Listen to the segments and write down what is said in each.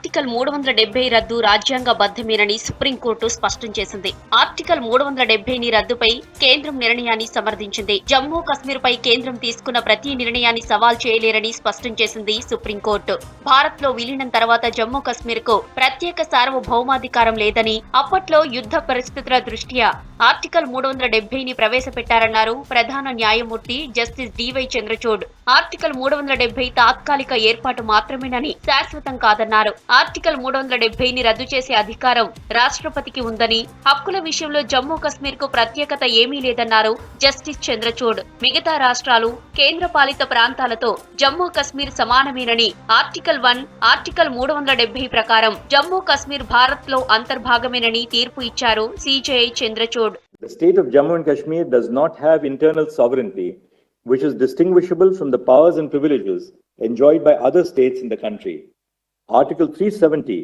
Article 370 రద్దు రాజ్యాంగబద్ధమేనని supreme court స్పష్టం చేసింది. ఆర్టికల్ 370ని రద్దుపై కేంద్రం నిర్ణయాన్ని సమర్థించింది. జమ్మూ కశ్మీర్ పై కేంద్రం తీసుకున్న ప్రతి నిర్ణయాన్ని సవాల్ చేయలేరని స్పష్టం చేసింది సుప్రీంకోర్టు. భారత్ లో విలీనం తర్వాత జమ్మూ కశ్మీర్ కు ప్రత్యేక సార్వభౌమాధికారం లేదని, అప్పట్లో యుద్ధ పరిస్థితుల దృష్ట్యా ఆర్టికల్ 370ని ప్రవేశపెట్టారన్నారు ప్రధాన న్యాయమూర్తి జస్టిస్ డివై చంద్రచూడ్. ఆర్టికల్ 370 తాత్కాలిక ఏర్పాటు మాత్రమేనని, శాశ్వతం కాదన్నారు. ఆర్టికల్ 370ని రద్దు చేసే అధికారం రాష్ట్రపతికి ఉందని, హక్కుల విషయంలో జమ్మూ కశ్మీర్ కు ప్రత్యేకత ఏమీ లేదన్నారు జస్టిస్ చంద్రచూడ్. మిగతా రాష్ట్రాలు, కేంద్ర పాలిత ప్రాంతాలతో జమ్మూ కశ్మీర్ సమానమేనని, ఆర్టికల్ 1, ఆర్టికల్ 370 ప్రకారం జమ్మూ కశ్మీర్ భారత్ లో అంతర్భాగమేనని తీర్పు ఇచ్చారు CJI Chandrachud. The state of Jammu and Kashmir does not have internal sovereignty, which is distinguishable from the powers and privileges enjoyed by other states in the country. Article 370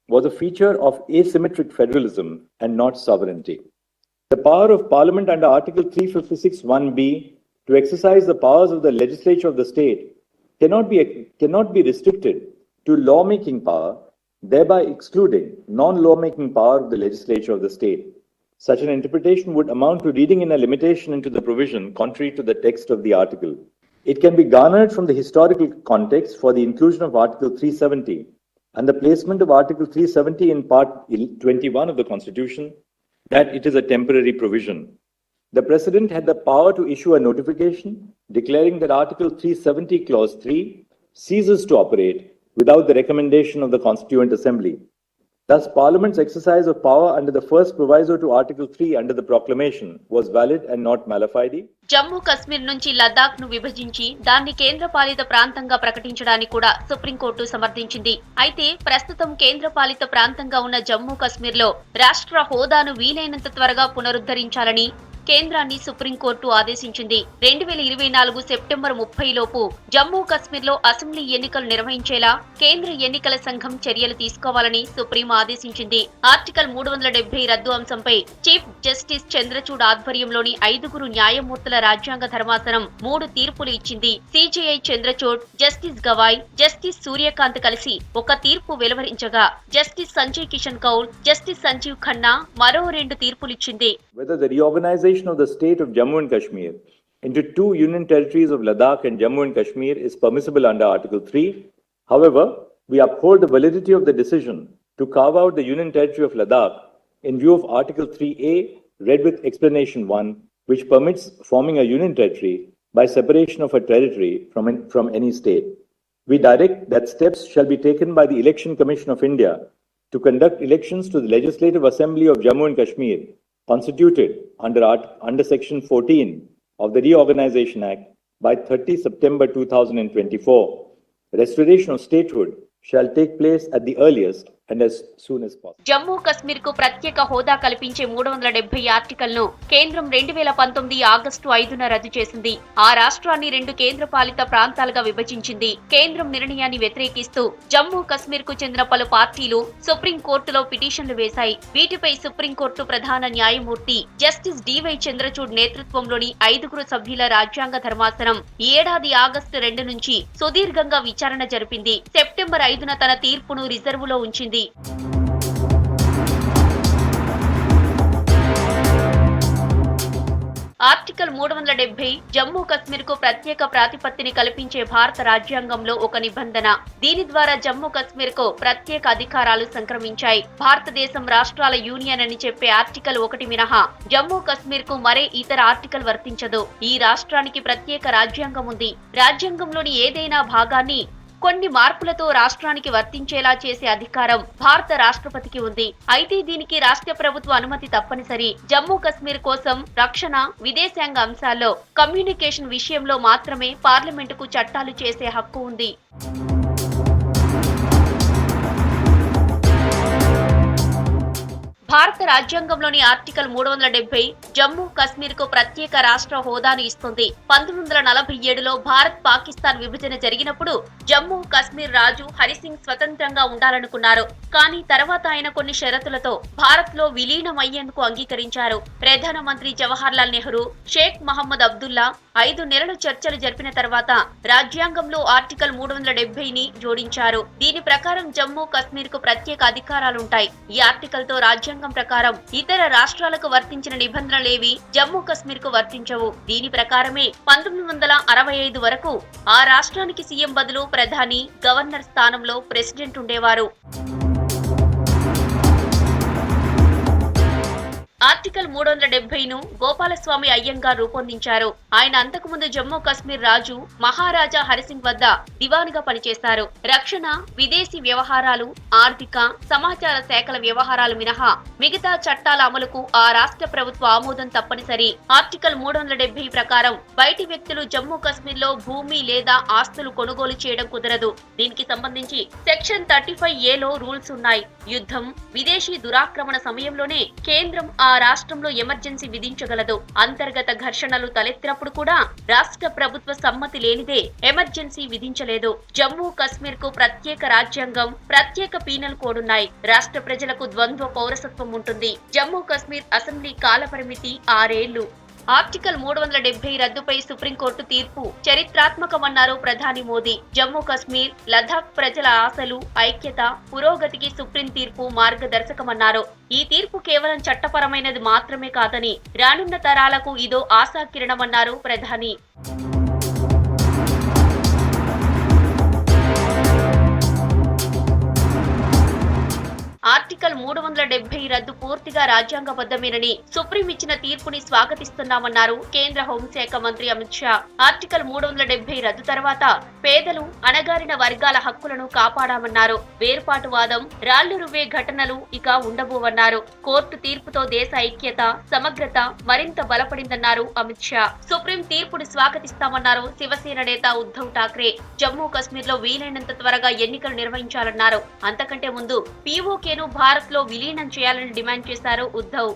was a feature of asymmetric federalism and not sovereignty. The power of Parliament under Article 356(1)(b) to exercise the powers of the legislature of the state cannot be restricted to lawmaking power, thereby excluding non-lawmaking power of the legislature of the state. Such an interpretation would amount to reading in a limitation into the provision contrary to the text of the article. It can be garnered from the historical context for the inclusion of Article 370 and the placement of Article 370 in Part 21 of the Constitution that it is a temporary provision. The President had the power to issue a notification declaring that Article 370 Clause 3 ceases to operate without the recommendation of the Constituent Assembly. Thus, Parliament's exercise of power under the first proviso to Article 3 under the proclamation was valid and not mala fide. Jammu Kashmir నుంచి లద్దాఖ్ ను విభజించి దాన్ని కేంద్రపాలిత ప్రాంతంగా ప్రకటించడాన్ని కూడా supreme court సమర్థించింది. అయితే ప్రస్తుతం కేంద్రపాలిత ప్రాంతంగా ఉన్న జమ్మూ కశ్మీర్ లో రాష్ట్ర హోదాను వీలైనంత త్వరగా పునరుద్ధరించాలని కేంద్రాన్ని సుప్రీంకోర్టు ఆదేశించింది. 2024 సెప్టెంబర్ 30 లోపు జమ్మూ కశ్మీర్ లో అసెంబ్లీ ఎన్నికలు నిర్వహించేలా కేంద్ర ఎన్నికల సంఘం చర్యలు తీసుకోవాలని సుప్రీం ఆదేశించింది. ఆర్టికల్ 370 రద్దు అంశంపై చీఫ్ జస్టిస్ చంద్రచూడ్ ఆధ్వర్యంలోని 5 న్యాయమూర్తుల రాజ్యాంగ ధర్మాసనం 3 తీర్పులు ఇచ్చింది. CJI Chandrachud, justice Gavai, justice Suryakant కలిసి ఒక తీర్పు వెలువరించగా, జస్టిస్ సంజయ్ కిషన్ కౌల్, జస్టిస్ సంజీవ్ ఖన్నా మరో 2 తీర్పులిచ్చింది. Whether the reorganization of the state of Jammu and Kashmir into 2 union territories of Ladakh and Jammu and Kashmir is permissible under Article 3. However, we uphold the validity of the decision to carve out the union territory of Ladakh in view of Article 3A, read with Explanation 1, which permits forming a union territory by separation of a territory from any state. We direct that steps shall be taken by the Election Commission of India to conduct elections to the Legislative Assembly of Jammu and Kashmir constituted under Section 14 of the Reorganization Act by 30 September 2024. Restoration of statehood shall take place at the earliest and as soon as possible. Jammu Kashmir కు ప్రత్యేక హోదా కల్పించే 370 article ను కేంద్రం 2019 August 5న రద్దు చేసింది. ఆ రాష్ట్రాన్ని 2 కేంద్ర పాలిత ప్రాంతాలుగా విభజించింది. కేంద్రం నిర్ణయాన్ని వ్యతిరేకిస్తూ జమ్మూ కశ్మీర్ కు చెందిన పలు పార్టీలు సుప్రీం కోర్టులో పిటిషన్లు వేశాయి. వీటిపై సుప్రీంకోర్టు ప్రధాన న్యాయమూర్తి జస్టిస్ డివై చంద్రచూడ్ నేతృత్వంలోని 5 సభ్యుల రాజ్యాంగ ధర్మాసనం ఈ ఏడాది ఆగస్టు 2 నుంచి సుదీర్ఘంగా విచారణ జరిపింది. సెప్టెంబర్ 5న తన తీర్పును రిజర్వులో ఉంచింది. ఆర్టికల్ 370 జమ్మూ కశ్మీర్ కు ప్రత్యేక ప్రాతిపత్తిని కల్పించే భారత రాజ్యాంగంలో ఒక నిబంధన. దీని ద్వారా జమ్మూ కశ్మీర్ కు ప్రత్యేక అధికారాలు సంక్రమించాయి. భారతదేశం రాష్ట్రాల యూనియన్ అని చెప్పే ఆర్టికల్ 1 మినహా జమ్మూ కశ్మీర్ కు మరే ఇతర ఆర్టికల్ వర్తించదు. ఈ రాష్ట్రానికి ప్రత్యేక రాజ్యాంగం ఉంది. రాజ్యాంగంలోని ఏదైనా భాగాన్ని కొన్ని మార్పులతో రాష్ట్రానికి వర్తించేలా చేసే అధికారం భారత రాష్ట్రపతికి ఉంది. అయితే దీనికి రాష్ట్ర ప్రభుత్వ అనుమతి తప్పనిసరి. జమ్మూ కశ్మీర్ కోసం రక్షణ, విదేశాంగ అంశాల్లో కమ్యూనికేషన్ విషయంలో మాత్రమే పార్లమెంటుకు చట్టాలు చేసే హక్కు ఉంది. భారత రాజ్యాంగంలోని ఆర్టికల్ 370 జమ్మూ కశ్మీర్ కు ప్రత్యేక రాష్ట్ర హోదాను ఇస్తుంది. 1947లో భారత్ పాకిస్తాన్ విభజన జరిగినప్పుడు జమ్మూ కశ్మీర్ రాజు హరిసింగ్ స్వతంత్రంగా ఉండాలనుకున్నారు. కానీ తర్వాత ఆయన కొన్ని షరతులతో భారత్ లో విలీనమయ్యేందుకు అంగీకరించారు. ప్రధానమంత్రి జవహర్లాల్ నెహ్రూ, షేక్ మహమ్మద్ అబ్దుల్లా 5 నెలలు చర్చలు జరిపిన తర్వాత రాజ్యాంగంలో ఆర్టికల్ 370ని జోడించారు. దీని ప్రకారం జమ్మూ కశ్మీర్ కు ప్రత్యేక అధికారాలుంటాయి. ఈ ఆర్టికల్ తో రాజ్యాంగం ప్రకారం ఇతర రాష్ట్రాలకు వర్తించిన నిబంధనలేవి జమ్మూ కశ్మీర్ కు వర్తించవు. దీని ప్రకారమే 1965 వరకు ఆ రాష్ట్రానికి సీఎం బదులు ప్రధాని, గవర్నర్ స్థానంలో ప్రెసిడెంట్ ఉండేవారు. ఆర్టికల్ 370ను గోపాలస్వామి అయ్యంగార్ రూపొందించారు. ఆయన అంతకుముందు జమ్మూ కశ్మీర్ రాజు మహారాజా హరిసింగ్ వద్ద దివానుగా పనిచేశారు. రక్షణ, విదేశీ వ్యవహారాలు, ఆర్థిక, సమాచార శాఖల వ్యవహారాలు మినహా మిగతా చట్టాల అమలుకు ఆ రాష్ట్ర ప్రభుత్వ ఆమోదం తప్పనిసరి. ఆర్టికల్ 370 ప్రకారం బయటి వ్యక్తులు జమ్మూ కశ్మీర్ లో భూమి లేదా ఆస్తులు కొనుగోలు చేయడం కుదరదు. దీనికి సంబంధించి సెక్షన్ 35A లో రూల్స్ ఉన్నాయి. యుద్ధం, విదేశీ దురాక్రమణ సమయంలోనే కేంద్రం ఆ రాష్ట్రంలో ఎమర్జెన్సీ విధించగలదు. అంతర్గత ఘర్షణలు తలెత్తినప్పుడు కూడా రాష్ట్ర ప్రభుత్వ సమ్మతి లేనిదే ఎమర్జెన్సీ విధించలేదు. జమ్మూ కశ్మీర్ కు ప్రత్యేక రాజ్యాంగం, ప్రత్యేక పీనల్ కోడ్ ఉన్నాయి. రాష్ట్ర ప్రజలకు ద్వంద్వ పౌరసత్వం ఉంటుంది. జమ్మూ కశ్మీర్ అసెంబ్లీ కాలపరిమితి 6 ఏళ్లు. ఆర్టికల్ 370 రద్దుపై సుప్రీంకోర్టు తీర్పు చరిత్రాత్మకమన్నారు ప్రధాని మోదీ. జమ్మూ కశ్మీర్, లదాఖ్ ప్రజల ఆశలు, ఐక్యత, పురోగతికి సుప్రీం తీర్పు మార్గదర్శకమన్నారు. ఈ తీర్పు కేవలం చట్టపరమైనది మాత్రమే కాదని, రానున్న తరాలకు ఇదో ఆశాకిరణమన్నారు ప్రధాని. ఆర్టికల్ 370 రద్దు పూర్తిగా రాజ్యాంగబద్ధమేనని సుప్రీం ఇచ్చిన తీర్పుని స్వాగతిస్తున్నామన్నారు కేంద్ర హోంశాఖ మంత్రి అమిత్ షా. ఆర్టికల్ 370 రద్దు తర్వాత పేదలు, అణగారిన వర్గాల హక్కులను కాపాడామన్నారు. వేర్పాటువాదం, రాళ్లు రువ్వే ఘటనలు ఇక ఉండబోవన్నారు. కోర్టు తీర్పుతో దేశ ఐక్యత, సమగ్రత మరింత బలపడిందన్నారు అమిత్ షా. సుప్రీం తీర్పుని స్వాగతిస్తామన్నారు శివసేన నేత ఉద్ధవ్ ఠాక్రే. జమ్మూ కశ్మీర్ లో వీలైనంత త్వరగా ఎన్నికలు నిర్వహించాలన్నారు. అంతకంటే ముందు పీఓకే భారత్ లో విలీనం చేయాలని డిమాండ్ చేశారు ఉద్ధవ్.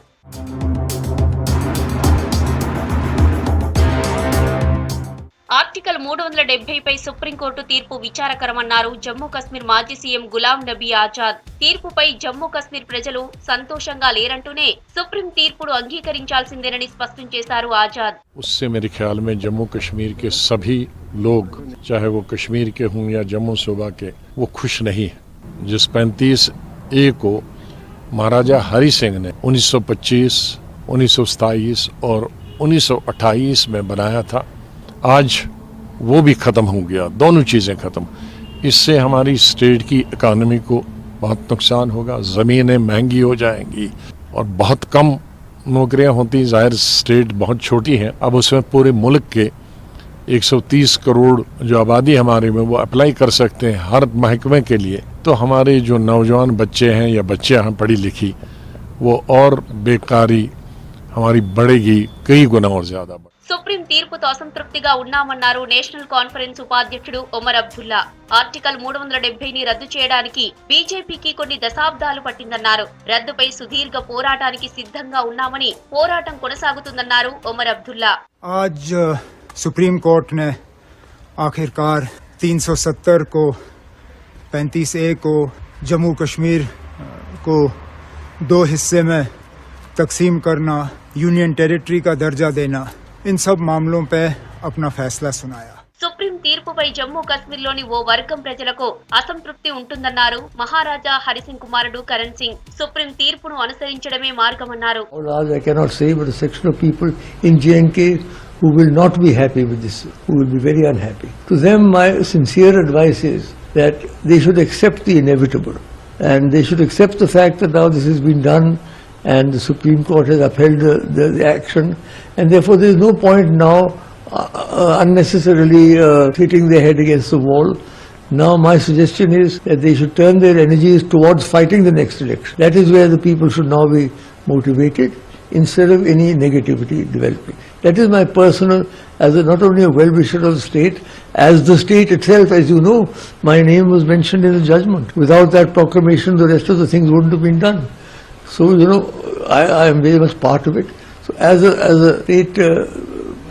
ఆర్టికల్ 370 పై సుప్రీంకోర్టు తీర్పు విచారకరమన్నారు జమ్మూ కశ్మీర్ మాజీ సీఎం గులాం నబీ ఆజాద్. తీర్పుపై జమ్మూ కశ్మీర్ ప్రజలు సంతోషంగా లేరంటూనే సుప్రీం తీర్పును అంగీకరించాల్సిందేనని స్పష్టం చేశారు ఆజాద్. उससे मेरे ख्याल में जम्मू कश्मीर के सभी लोग, चाहे वो कश्मीर के हों या जम्मू सूबा के, वो खुश नहीं है. जिस 35A को महाराजा हरि सिंह ने 1925, 1927 और 1928 में बनाया था, आज वो भी ख़त्म हो गया. दोनों चीज़ें ख़त्म. इससे हमारी स्टेट की इकानमी को बहुत नुकसान होगा. ज़मीनें महंगी हो जाएंगी और बहुत कम नौकरियां होती. ज़ाहिर स्टेट बहुत छोटी है. अब उसमें पूरे मुल्क के 130 करोड़ जो आबादी हमारे में वो अप्लाई कर सकते हैं हर महकमे के लिए. तो हमारे जो नौजवान बच्चे हैं या बच्चियां हैं पढ़ी लिखी, वो और बेकारी हमारी बढ़ेगी कई गुना और ज्यादा. సుప్రీం తీర్పుతో అసంతృప్తిగా ఉన్నామన్నారు నేషనల్ కాన్ఫరెన్స్ ఉపాధ్యక్షుడు ఒమర్ అబ్దుల్లా. ఆర్టికల్ 370ని రద్దు చేయడానికి బీజేపీకి కొన్ని దశాబ్దాలు పట్టిందన్నారు. రద్దుపై సుదీర్ఘ పోరాటానికి సిద్ధంగా ఉన్నామని, పోరాటం కొనసాగుతుందన్నారు ఒమర్ అబ్దుల్లా. आज सुप्रीम कोर्ट ने आखिरकार 370 को 35A को जम्मू कश्मीर को 2 हिस्से में तकसीम करना, यूनियन टेरिटरी का दर्जा देना, इन सब मामलों पे अपना फैसला सुनाया. సుప్రీం తీర్పుపై జమ్మూ కశ్మీర్లోని ఓ వర్గం ప్రజలకు అసంతృప్తి ఉంటుందన్నారు మహారాజా హరిసింగ్ కుమారుడు కరణ్ సింగ్. సుప్రీం తీర్పును అనుసరించడమే మార్గమన్నారు. I cannot say, but a section of people in J&K who will not be happy with this, who will be very unhappy. To them, my sincere advice is that they should accept the inevitable, and they should accept the fact that now this has been done and the Supreme Court has upheld the action, and therefore there is no point now unnecessarily hitting their head against the wall. Now my suggestion is that they should turn their energies towards fighting the next election. That is where the people should now be motivated instead of any negativity developing. That is my personal, as not only a well-wisher of the state, as the state itself, as you know, my name was mentioned in the judgment. Without that proclamation, the rest of the things wouldn't have been done. So, I am very much part of it. So, as a state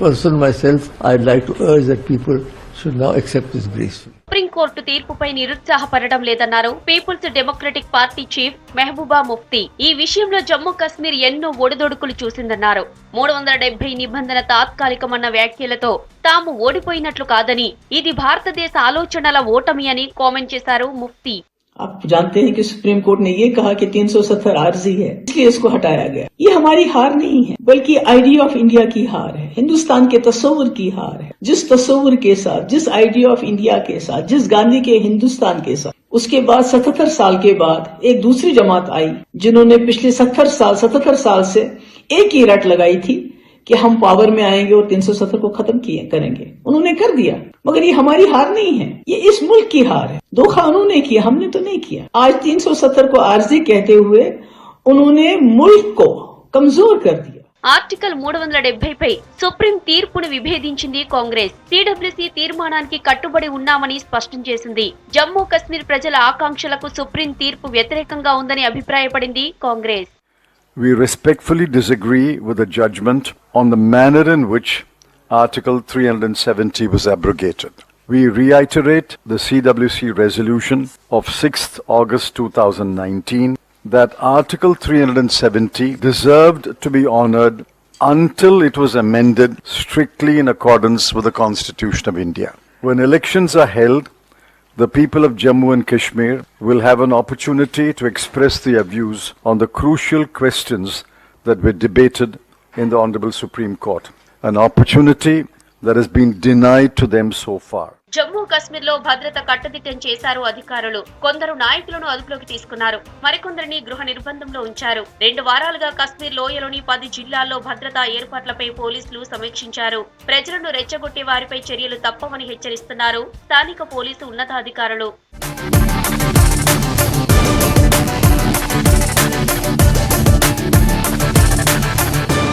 person myself, I'd like to urge that people should now accept this gracefully. Supreme court తీర్పుపై నిరుత్సాహపడడం లేదన్నారు Peoples Democratic Party chief Mehbooba Mufti. ఈ విషయంలో జమ్మూ కశ్మీర్ ఎన్నో ఒడిదొడుకులు చూసిందన్నారు. 370 నిబంధన తాత్కాలికమన్న వ్యాఖ్యలతో తాము ఓడిపోయినట్లు కాదని, ఇది భారతదేశ ఆలోచనల ఓటమి అని కామెంట్ చేశారు ముఫ్తీ. आप जानते हैं कि सुप्रीम कोर्ट ने ये कहा कि 370 आर्जी है, इसलिए इसको हटाया गया. ये हमारी हार नहीं है, बल्कि आइडिया ऑफ इंडिया की हार है, हिंदुस्तान के तस्वुर की हार है. जिस तस्वुर के साथ, जिस आइडिया ऑफ इंडिया के साथ, जिस गांधी के हिंदुस्तान के साथ, उसके बाद 77 साल के बाद एक दूसरी जमात आई जिन्होंने पिछले 77 साल से एक ही रट लगाई थी कि हम पावर में आएंगे और 370 को खत्म करेंगे. उन्होंने कर दिया, मगर ये हमारी हार नहीं है, ये इस मुल्क की हार है. धोखा उन्होंने किया, हमने तो नहीं किया. आज 370 को आर्जी कहते हुए उन्होंने मुल्क को कमजोर कर दिया. ఆర్టికల్ 370పై సుప్రీం తీర్పును విభేదించింది కాంగ్రెస్. సిడబ్ల్యూసీ తీర్మానానికి కట్టుబడి ఉన్నామని స్పష్టం చేసింది. జమ్మూ కశ్మీర్ ప్రజల ఆకాంక్షలకు సుప్రీం తీర్పు వ్యతిరేకంగా ఉందని అభిప్రాయపడింది Congress. We respectfully disagree with the judgment on the manner in which Article 370 was abrogated. We reiterate the CWC resolution of 6th August 2019 that Article 370 deserved to be honoured until it was amended strictly in accordance with the Constitution of India. When elections are held, the people of Jammu and Kashmir will have an opportunity to express their views on the crucial questions that were debated in the Honourable Supreme Court, an opportunity that has been denied to them so far. Jammu Kashmir లో భద్రత కట్టుదిట్టం చేశారు అధికారులు. కొందరు నాయకులను అదుపులోకి తీసుకున్నారు, మరికొందరిని గృహ నిర్బంధంలో ఉంచారు. 2 వారాలుగా కశ్మీర్ లోయలోని 10 జిల్లాల్లో భద్రతా ఏర్పాట్లపై పోలీసులు సమీక్షించారు. ప్రజలను రెచ్చగొట్టే వారిపై చర్యలు తప్పవని హెచ్చరిస్తున్నారు స్థానిక పోలీసు ఉన్నతాధికారులు.